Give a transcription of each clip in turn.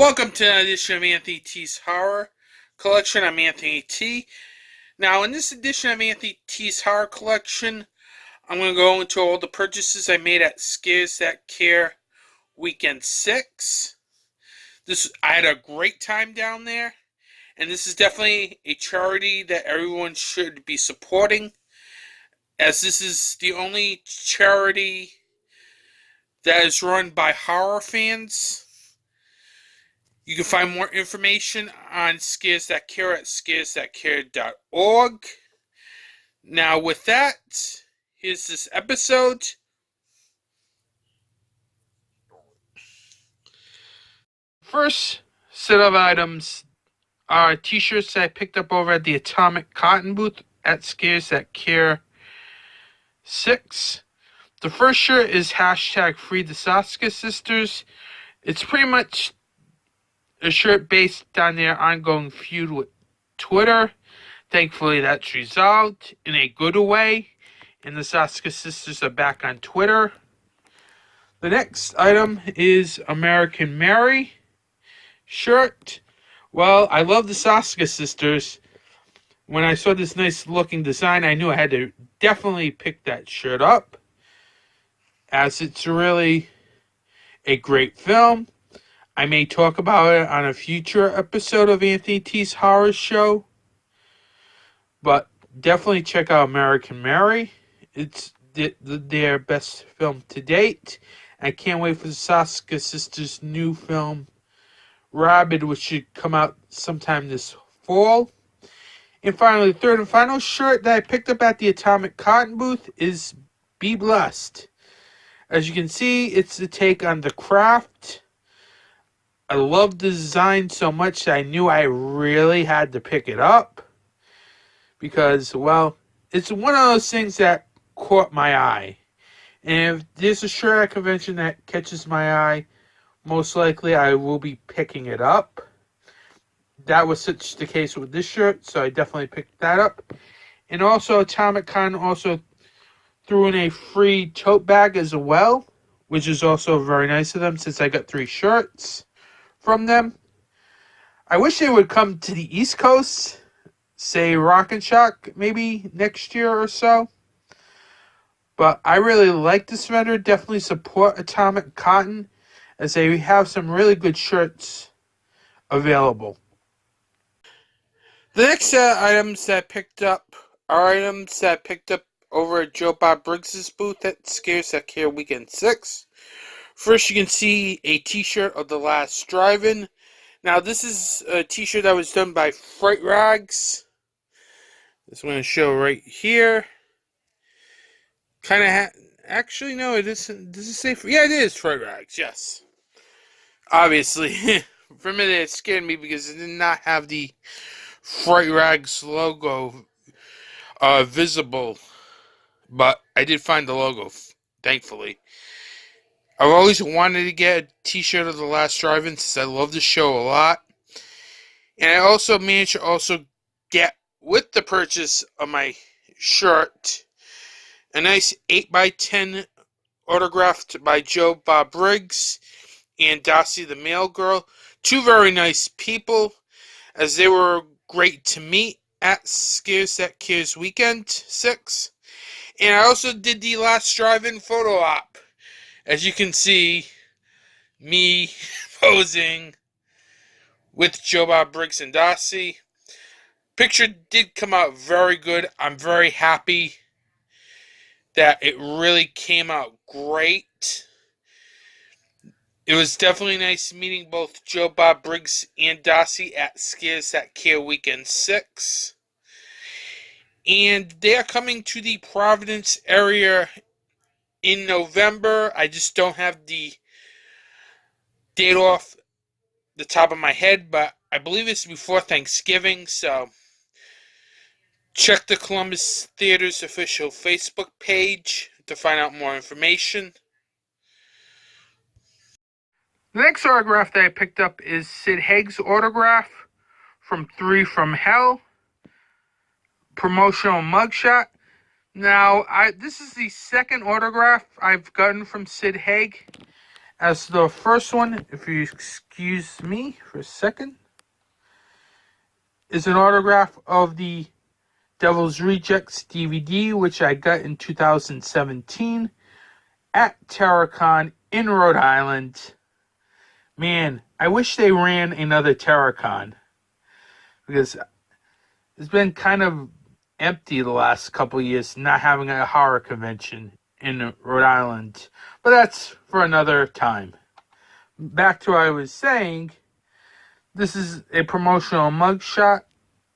Welcome to another edition of Anthony T's Horror Collection. I'm Anthony T. Now, in this edition of Anthony T's Horror Collection, I'm going to go into all the purchases I made at Scares That Care Weekend 6. I had a great time down there, and this is definitely a charity that everyone should be supporting, as this is the only charity that is run by horror fans. You can find more information on Scares That Care at scaresthatcare.org. Now, with that, here's this episode. First set of items are t-shirts that I picked up over at the Atomic Cotton booth at Scares That Care 6. The first shirt is hashtag Free the Saska Sisters. It's pretty much a shirt based on their ongoing feud with Twitter. Thankfully, that's resolved in a good way, and the Saska sisters are back on Twitter. The next item is American Mary shirt. Well, I love the Saska sisters. When I saw this nice looking design, I knew I had to definitely pick that shirt up, as it's really a great film. I may talk about it on a future episode of Anthony T's Horror Show. But definitely check out American Mary. It's their best film to date. I can't wait for the Saska Sisters' new film, Rabid, which should come out sometime this fall. And finally, the third and final shirt that I picked up at the Atomic Cotton booth is Be Blessed. As you can see, it's the take on The Craft. I love the design so much that I knew I really had to pick it up. Because, well, it's one of those things that caught my eye. And if there's a shirt at a convention that catches my eye, most likely I will be picking it up. That was such the case with this shirt, so I definitely picked that up. And also, Atomic Con also threw in a free tote bag as well, which is also very nice of them since I got 3 shirts from them. I wish they would come to the East Coast, say Rock and Shock maybe next year or so. But I really like this vendor. Definitely support Atomic Cotton, as they have some really good shirts available. The next set of items that I picked up are items that I picked up over at Joe Bob Briggs' booth at Scares That Care Weekend 6. First, you can see a t-shirt of The Last Drive-In. Now, this is a t-shirt that was done by Fright Rags. This one is show right here. Kind of actually, no, it isn't. Does it say? Yeah, it is Fright Rags, yes. Obviously. For a minute, it scared me because it did not have the Fright Rags logo visible. But I did find the logo, thankfully. I've always wanted to get a t-shirt of The Last Drive-In since I love the show a lot. And I also managed to also get, with the purchase of my shirt, a nice 8x10 autographed by Joe Bob Briggs and Darcy the Mail Girl. 2 very nice people, as they were great to meet at Scares That Cares Weekend 6. And I also did the Last Drive-In photo op. As you can see, me posing with Joe Bob Briggs and Darcy. Picture did come out very good. I'm very happy that it really came out great. It was definitely nice meeting both Joe Bob Briggs and Darcy at Scares That Care Weekend 6. And they are coming to the Providence area in November. I just don't have the date off the top of my head, but I believe it's before Thanksgiving, so check the Columbus Theater's official Facebook page to find out more information. The next autograph that I picked up is Sid Haig's autograph from 3 from Hell, promotional mugshot. Now, this is the second autograph I've gotten from Sid Haig, As the first one, if you excuse me for a second, is an autograph of the Devil's Rejects DVD, which I got in 2017 at TerraCon in Rhode Island. Man, I wish they ran another TerraCon, because it's been kind of empty the last couple of years, not having a horror convention in Rhode Island. But that's for another time. Back to what I was saying, this is a promotional mugshot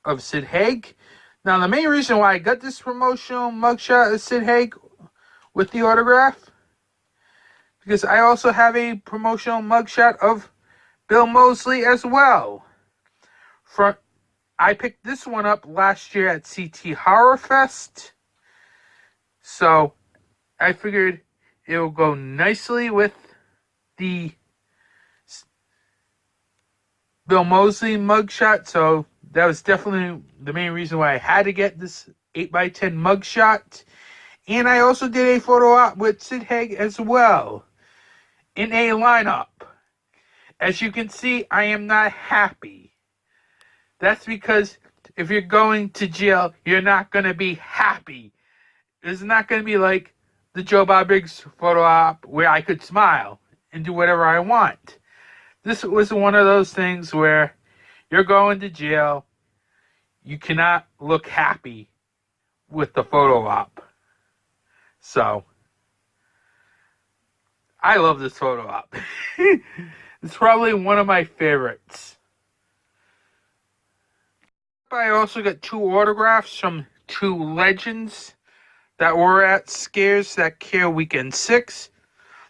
of Sid Haig. Now, the main reason why I got this promotional mugshot of Sid Haig with the autograph, because I also have a promotional mugshot of Bill Moseley as well. I picked this one up last year at CT Horror Fest, so I figured it will go nicely with the Bill Moseley mugshot, so that was definitely the main reason why I had to get this 8x10 mugshot. And I also did a photo op with Sid Haig as well, in a lineup. As you can see, I am not happy. That's because if you're going to jail, you're not going to be happy. It's not going to be like the Joe Bob Briggs photo op where I could smile and do whatever I want. This was one of those things where you're going to jail. You cannot look happy with the photo op. So, I love this photo op. It's probably one of my favorites. I also got 2 autographs from 2 legends that were at Scares That Care Weekend 6.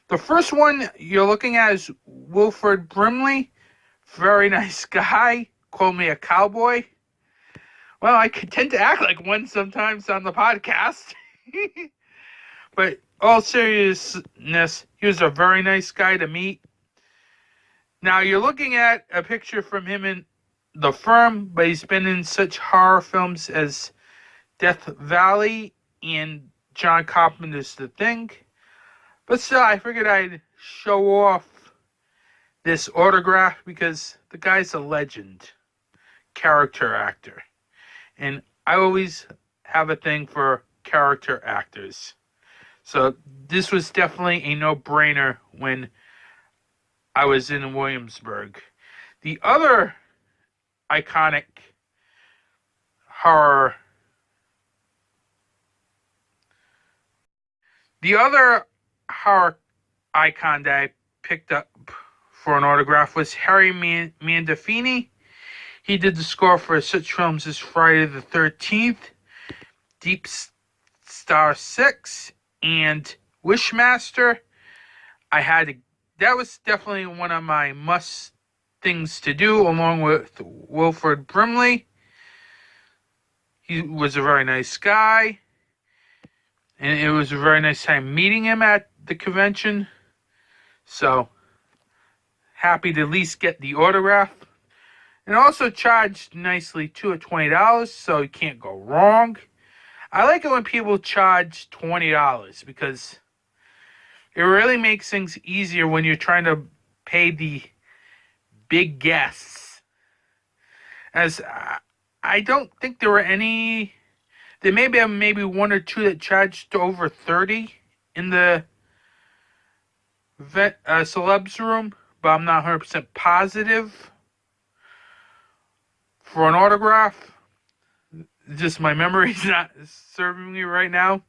The first one you're looking at is Wilford Brimley. Very nice guy. Called me a cowboy. Well, I tend to act like one sometimes on the podcast. But all seriousness, he was a very nice guy to meet. Now, you're looking at a picture from him in The Firm, but he's been in such horror films as Death Valley and John Carpenter's The Thing. But still, I figured I'd show off this autograph because the guy's a legend, character actor. And I always have a thing for character actors. So this was definitely a no-brainer when I was in Williamsburg. The other iconic horror... The other horror icon that I picked up for an autograph was Harry Mandolfini. He did the score for such films as Friday the 13th, Deep Star 6, and Wishmaster. That was definitely one of my must things to do, along with Wilford Brimley. He was a very nice guy, and it was a very nice time meeting him at the convention. So, happy to at least get the autograph. And also charged nicely too at $20, so you can't go wrong. I like it when people charge $20 because it really makes things easier when you're trying to pay the big guests. As I don't think there were any... There may be maybe 1 or 2 that charged over $30 in the celebs room, but I'm not 100% positive. For an autograph, just my memory's not serving me right now,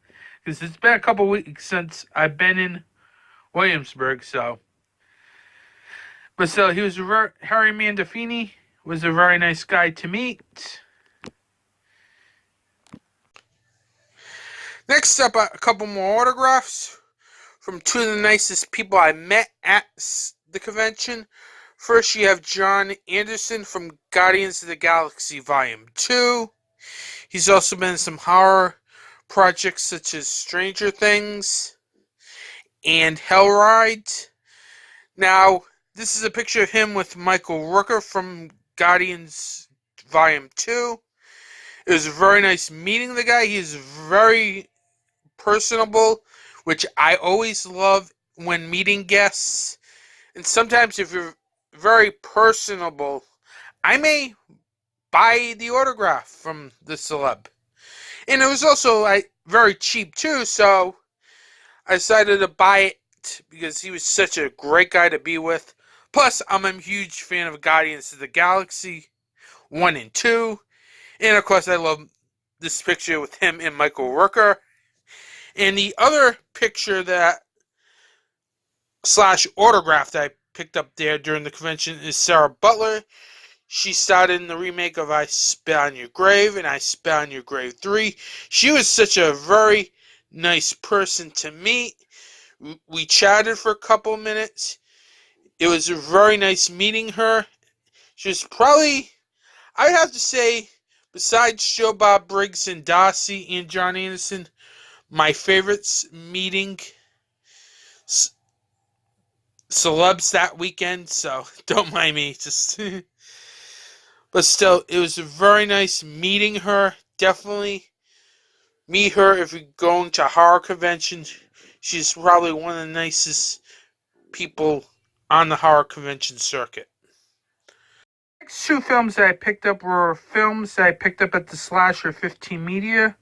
because it's been a couple weeks since I've been in Williamsburg, so. But still, Harry Mandolfini was a very nice guy to meet. Next up, a couple more autographs from 2 of the nicest people I met at the convention. First, you have John Anderson from Guardians of the Galaxy Volume 2. He's also been in some horror projects such as Stranger Things and Hellride. Now, this is a picture of him with Michael Rooker from Guardians Volume 2. It was very nice meeting the guy. He's very personable, which I always love when meeting guests. And sometimes if you're very personable, I may buy the autograph from the celeb. And it was also very cheap too, so I decided to buy it because he was such a great guy to be with. Plus, I'm a huge fan of Guardians of the Galaxy 1 and 2. And of course, I love this picture with him and Michael Rooker. And the other picture that / autograph that I picked up there during the convention is Sarah Butler. She starred in the remake of I Spit on Your Grave and I Spit on Your Grave 3. She was such a very nice person to meet. We chatted for a couple minutes. It was very nice meeting her. She was probably, I'd have to say, besides Joe Bob Briggs and Darcy and John Anderson, my favorites meeting celebs that weekend, so don't mind me. Just, but still, it was very nice meeting her. Definitely meet her if you're going to horror conventions. She's probably one of the nicest people on the horror convention circuit. The next two films that I picked up were films that I picked up at the Slasher 15 Media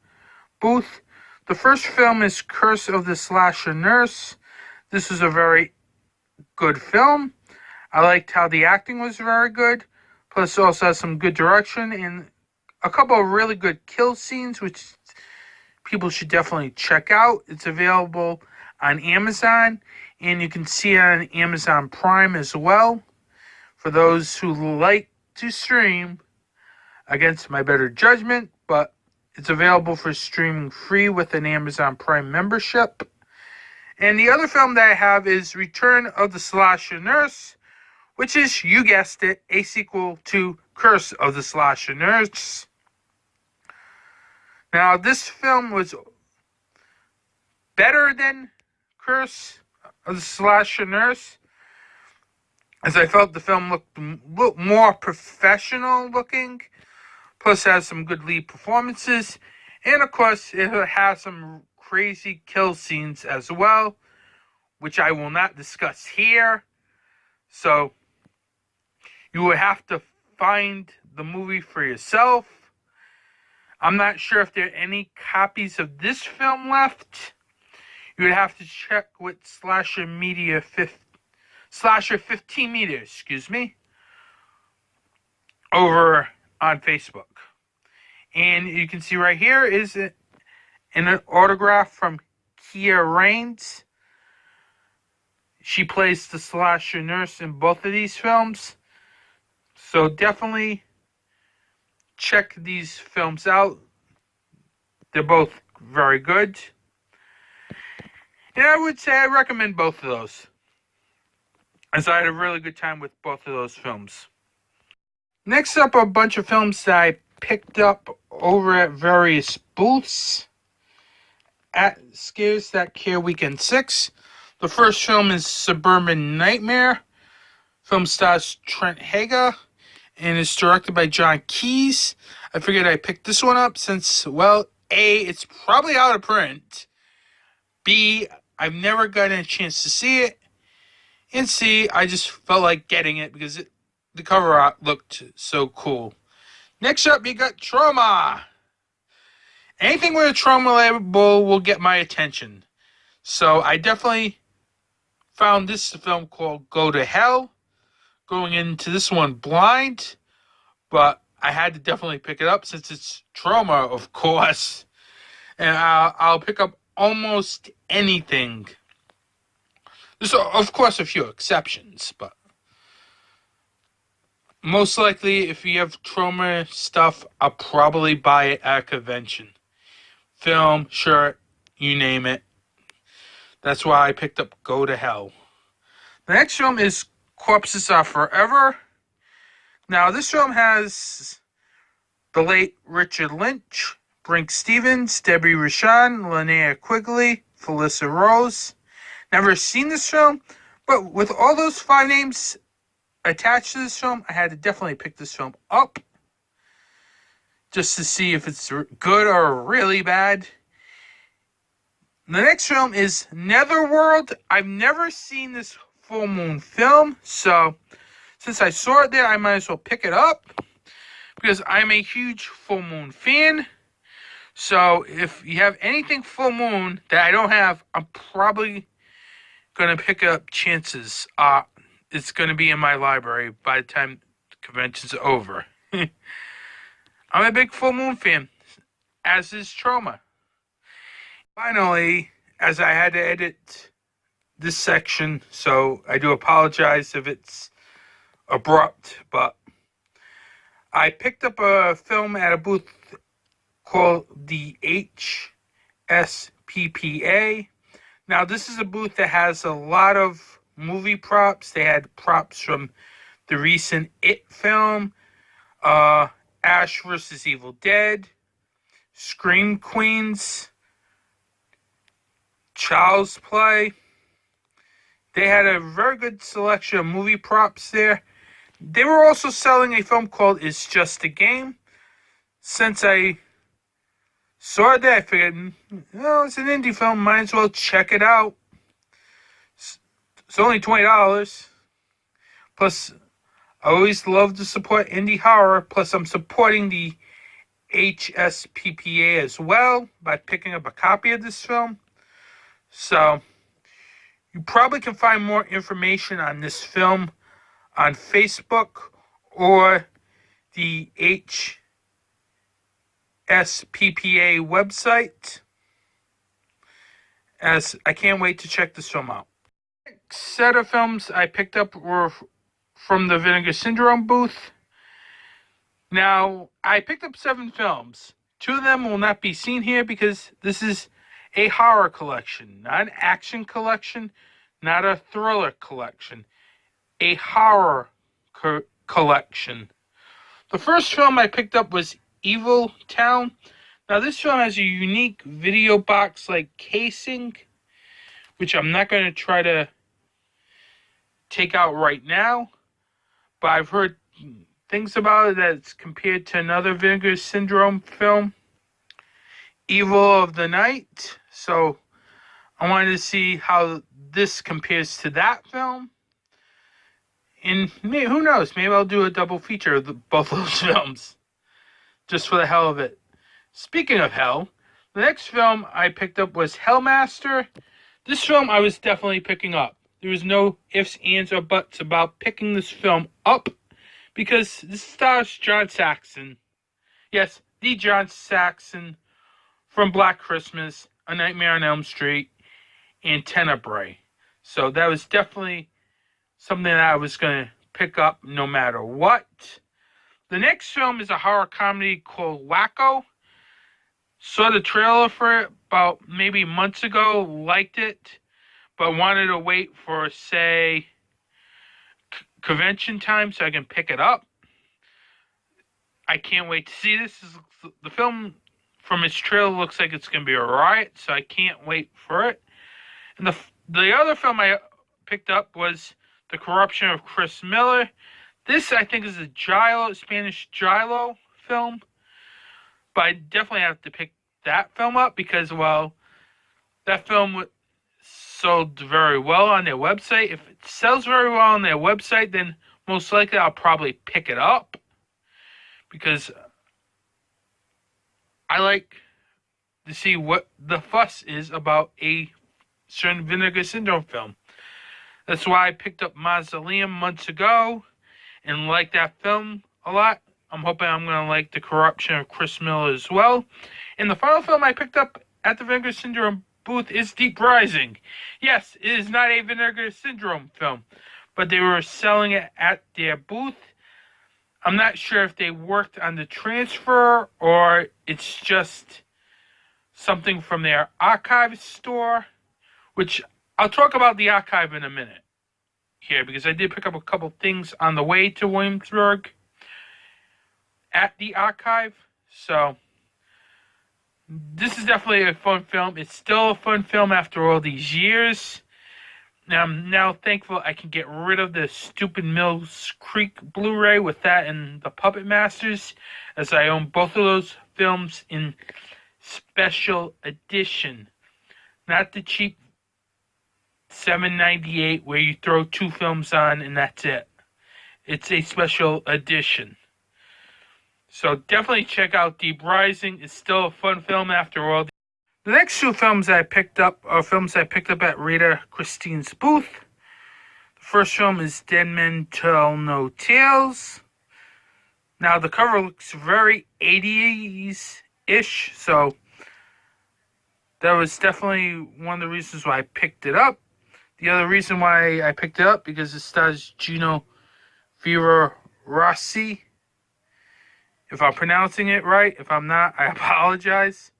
booth. The first film is Curse of the Slasher Nurse. This was a very good film. I liked how the acting was very good. Plus, it also has some good direction and a couple of really good kill scenes, which people should definitely check out. It's available on Amazon, and you can see it on Amazon Prime as well. For those who like to stream, against my better judgment, but it's available for streaming free with an Amazon Prime membership. And the other film that I have is Return of the Slasher Nurse, which is, you guessed it, a sequel to Curse of the Slasher Nurse. Now, this film was better than Curse of the Slasher Nurse, as I felt the film looked more professional looking, plus has some good lead performances, and of course it has some crazy kill scenes as well, which I will not discuss here, so you will have to find the movie for yourself. I'm not sure if there are any copies of this film left. You would have to check with Slasher 15 Media, over on Facebook. And you can see right here is an autograph from Kia Raines. She plays the slasher nurse in both of these films. So definitely check these films out. They're both very good. And I would say I recommend both of those, as I had a really good time with both of those films. Next up are a bunch of films that I picked up over at various booths at Scares That Care Weekend 6. The first film is Suburban Nightmare. Film stars Trent Hager and is directed by John Keyes. I figured I picked this one up since, well, A, it's probably out of print. B, I've never gotten a chance to see it. And C, I just felt like getting it because the cover art looked so cool. Next up, you got Trauma. Anything with a trauma label will get my attention. So I definitely found this film called Go to Hell. Going into this one blind, but I had to definitely pick it up since it's Trauma, of course. And I'll pick up almost anything. There's, of course, a few exceptions, but most likely, if you have trauma stuff, I'll probably buy it at a convention. Film, shirt, you name it. That's why I picked up Go to Hell. The next film is Corpses Are Forever. Now, this film has the late Richard Lynch, Brink Stevens, Debbie Rochon, Linnea Quigley, Felissa Rose. Never seen this film, but with all those 5 names attached to this film, I had to definitely pick this film up just to see if it's good or really bad. The next film is Netherworld. I've never seen this full moon film, so since I saw it there, I might as well pick it up because I'm a huge full moon fan. So if you have anything full moon that I don't have, I'm probably gonna pick up chances. It's gonna be in my library by the time the convention's over. I'm a big full moon fan, as is Trauma. Finally, as I had to edit this section, so I do apologize if it's abrupt, but I picked up a film at a booth called the HSPPA. Now, this is a booth that has a lot of movie props. They had props from the recent It film, Ash vs. Evil Dead, Scream Queens, Child's Play. They had a very good selection of movie props there. They were also selling a film called It's Just a Game. Since I saw it there, I figured, it's an indie film, might as well check it out. It's only $20. Plus, I always love to support indie horror. Plus, I'm supporting the HSPPA as well by picking up a copy of this film. So, you probably can find more information on this film on Facebook or the HSPPA website. As I can't wait to check this film out. Next set of films I picked up were from the Vinegar Syndrome booth. Now, I picked up 7 films. 2 of them will not be seen here because this is a horror collection, not an action collection, not a thriller collection, a horror collection. The first film I picked up was Evil Town. Now, this film has a unique video box-like casing, which I'm not going to try to take out right now, but I've heard things about it that it's compared to another Vinegar Syndrome film, Evil of the Night. So I wanted to see how this compares to that film. And who knows, maybe I'll do a double feature of both of those films, just for the hell of it. Speaking of hell, the next film I picked up was Hellmaster. This film I was definitely picking up. There was no ifs, ands, or buts about picking this film up, because this stars John Saxon. Yes, the John Saxon from Black Christmas, A Nightmare on Elm Street, and Tenebrae. So that was definitely something that I was going to pick up no matter what. The next film is a horror comedy called Wacko. Saw the trailer for it about maybe months ago, liked it, but wanted to wait for, say, convention time so I can pick it up. I can't wait to see this. The film, from its trailer, looks like it's going to be a riot, so I can't wait for it. And the other film I picked up was The Corruption of Chris Miller. This, I think, is a Spanish Giallo film, but I definitely have to pick that film up because, well, that film sold very well on their website. If it sells very well on their website, then most likely I'll probably pick it up because I like to see what the fuss is about a certain Vinegar Syndrome film. That's why I picked up Mausoleum months ago and liked that film a lot. I'm hoping I'm going to like The Corruption of Chris Miller as well. And the final film I picked up at the Vinegar Syndrome booth is Deep Rising. Yes, it is not a Vinegar Syndrome film, but they were selling it at their booth. I'm not sure if they worked on the transfer or it's just something from their archive store, which I'll talk about the archive in a minute here because I did pick up a couple things on the way to Williamsburg at the archive. So this is definitely a fun film. It's still a fun film after all these years. Now, I'm now thankful I can get rid of the stupid Mills Creek Blu-ray with that and the Puppet Masters, as I own both of those films in special edition. Not the cheap $7.98, where you throw 2 films on and that's it. It's a special edition. So definitely check out Deep Rising. It's still a fun film after all. The next 2 films I picked up are films I picked up at Rita Christine's booth. The first film is Dead Men Tell No Tales. Now the cover looks very 80s-ish, so that was definitely one of the reasons why I picked it up. The other reason why I picked it up, because it stars Gino Rossi. If I'm pronouncing it right, if I'm not, I apologize.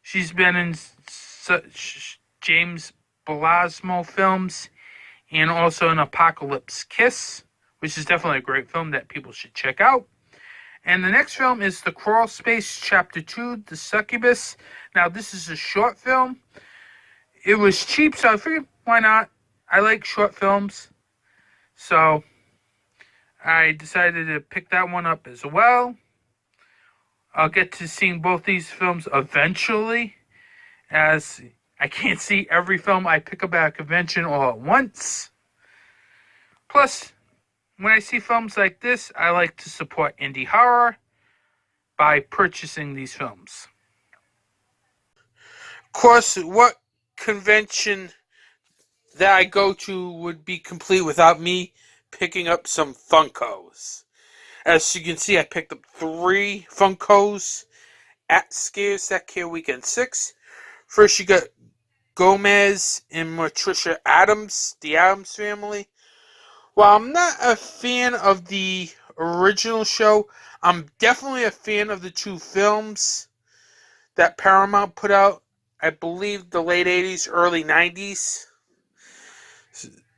She's been in such James Belasmo films and also in Apocalypse Kiss, which is definitely a great film that people should check out. And the next film is The Crawl Space Chapter 2, The Succubus. Now, this is a short film. It was cheap, so I figured, why not? I like short films. So, I decided to pick that one up as well. I'll get to seeing both these films eventually, as I can't see every film I pick up at a convention all at once. Plus, when I see films like this, I like to support indie horror by purchasing these films. Of course, what convention that I go to would be complete without me picking up some Funkos? As you can see, I picked up 3 Funkos at Scares That Care Weekend 6. First, you got Gomez and Matricia Adams, the Addams Family. While I'm not a fan of the original show, I'm definitely a fan of the 2 films that Paramount put out, I believe the late 80s, early 90s.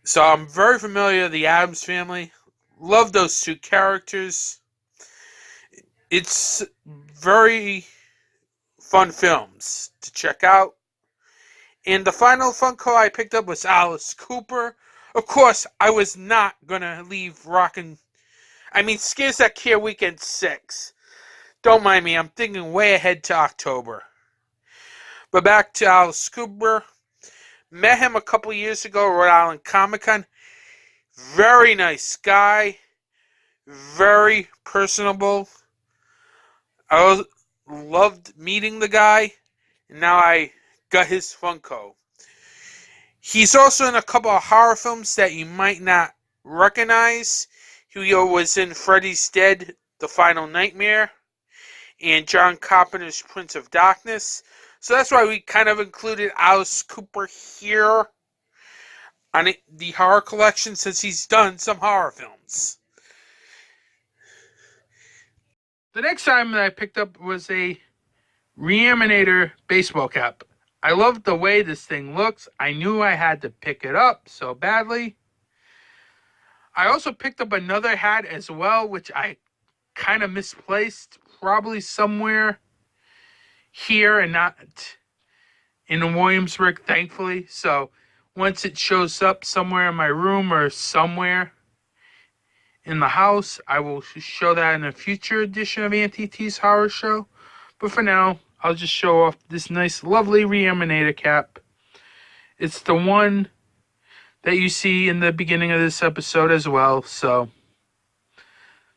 So I'm very familiar with the Addams Family. Love those 2 characters. It's very fun films to check out. And the final Funko I picked up was Alice Cooper. Of course, I was not going to leave Scares That Care Weekend 6. Don't mind me, I'm thinking way ahead to October. But back to Alice Cooper. Met him a couple years ago at Rhode Island Comic Con. Very nice guy. Very personable. I loved meeting the guy. And now I got his Funko. He's also in a couple of horror films that you might not recognize. He was in Freddy's Dead, The Final Nightmare, and John Carpenter's Prince of Darkness. So that's why we kind of included Alice Cooper here on the horror collection, since he's done some horror films. The next item that I picked up was a Reanimator baseball cap. I love the way this thing looks. I knew I had to pick it up so badly. I also picked up another hat as well, which I kind of misplaced. Probably somewhere here and not in Williamsburg, thankfully. So once it shows up somewhere in my room or somewhere in the house, I will show that in a future edition of Auntie T's Horror Show. But for now, I'll just show off this nice, lovely Reanimator cap. It's the one that you see in the beginning of this episode as well. So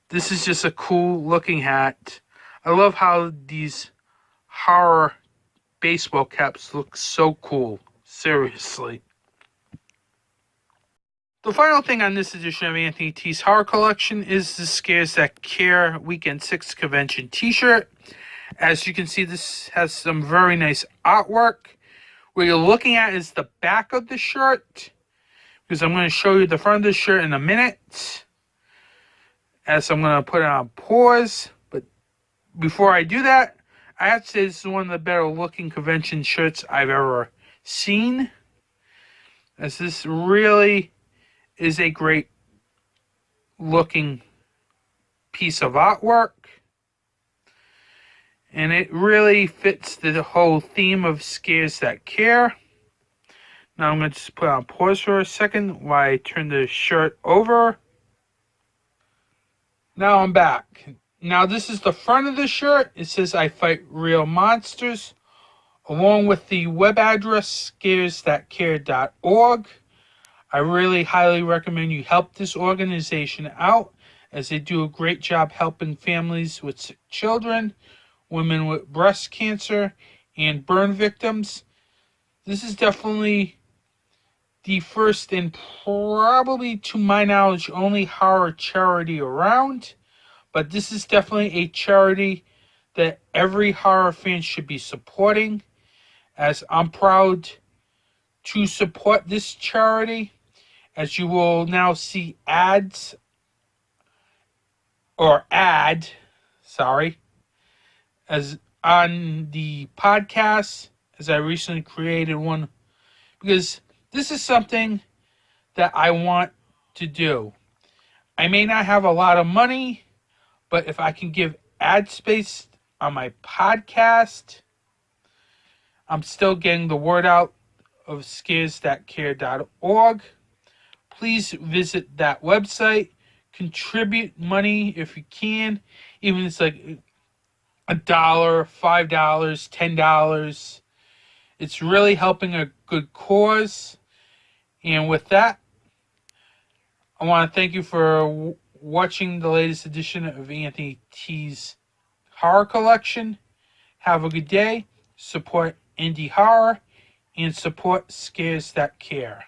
this is just a cool looking hat. I love how these horror baseball caps look so cool. Seriously. The final thing on this edition of Anthony T's Horror Collection is the Scares That Care Weekend 6 Convention t-shirt. As you can see, this has some very nice artwork. What you're looking at is the back of the shirt, because I'm going to show you the front of the shirt in a minute, as I'm going to put it on pause. But before I do that, I have to say this is one of the better looking convention shirts I've ever seen, as this really is a great looking piece of artwork. And it really fits the whole theme of Scares That Care. Now I'm going to just put on pause for a second while I turn the shirt over. Now I'm back. Now this is the front of the shirt. It says I fight real monsters, along with the web address scaresthatcare.org. I really highly recommend you help this organization out, as they do a great job helping families with sick children, women with breast cancer, and burn victims. This is definitely the first and probably, to my knowledge, only horror charity around. But this is definitely a charity that every horror fan should be supporting, as I'm proud to support this charity, as you will now see as on the podcast, as I recently created one, because this is something that I want to do. I may not have a lot of money, but if I can give ad space on my podcast, I'm still getting the word out of scaresthatcare.org. Please visit that website. Contribute money if you can. Even if it's like $1, $5, $10. It's really helping a good cause. And with that, I want to thank you for watching the latest edition of Anthony T's Horror Collection. Have a good day. Support indie horror and support Scares That Care.